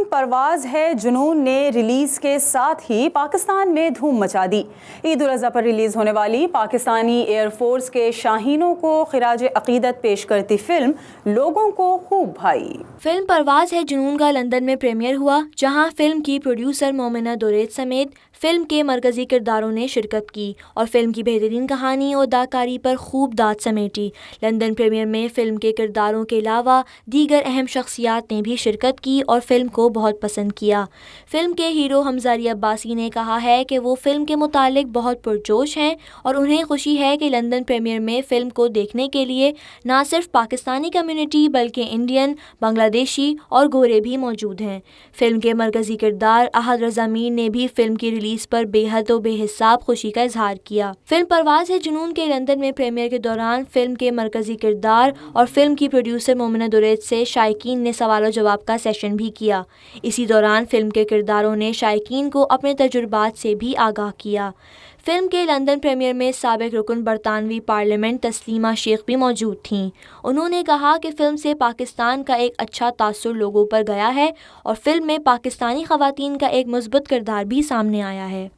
Film پرواز ہے جنون نے ریلیز کے ساتھ ہی پاکستان میں دھوم مچا دی۔ عید الاضحیٰ پر ریلیز ہونے والی پاکستانی ایئر فورس کے شاہینوں کو خراج عقیدت پیش کرتی فلم لوگوں کو خوب بھائی۔ فلم پرواز ہے جنون کا لندن میں پریمیئر ہوا، جہاں فلم کی پروڈیوسر مومنہ دوریج سمیت فلم کے مرکزی کرداروں نے شرکت کی اور فلم کی بہترین کہانی اور اداکاری پر خوب داد سمیٹی۔ لندن پریمیئر میں فلم کے کرداروں کے علاوہ دیگر اہم شخصیات نے بھی شرکت کی اور فلم کو بہت پسند کیا۔ فلم کے ہیرو حمزہ علی عباسی نے کہا ہے کہ وہ فلم کے متعلق بہت پرجوش ہیں اور انہیں خوشی ہے کہ لندن پریمیئر میں فلم کو دیکھنے کے لیے نہ صرف پاکستانی کمیونٹی بلکہ انڈین، بنگلہ دیشی اور گورے بھی موجود ہیں۔ فلم کے مرکزی کردار احد رضا میر نے بھی فلم کی ریلیز پر بے حد و بے حساب خوشی کا اظہار کیا۔ فلم پرواز ہے جنون کے لندن میں پریمیئر کے دوران فلم کے مرکزی کردار اور فلم کی پروڈیوسر مومنہ دوریج سے شائقین نے سوال و جواب کا سیشن بھی کیا۔ اسی دوران فلم کے کرداروں نے شائقین کو اپنے تجربات سے بھی آگاہ کیا۔ فلم کے لندن پریمیئر میں سابق رکن برطانوی پارلیمنٹ تسلیمہ شیخ بھی موجود تھیں۔ انہوں نے کہا کہ فلم سے پاکستان کا ایک اچھا تاثر لوگوں پر گیا ہے اور فلم میں پاکستانی خواتین کا ایک مثبت کردار بھی سامنے آیا ہے۔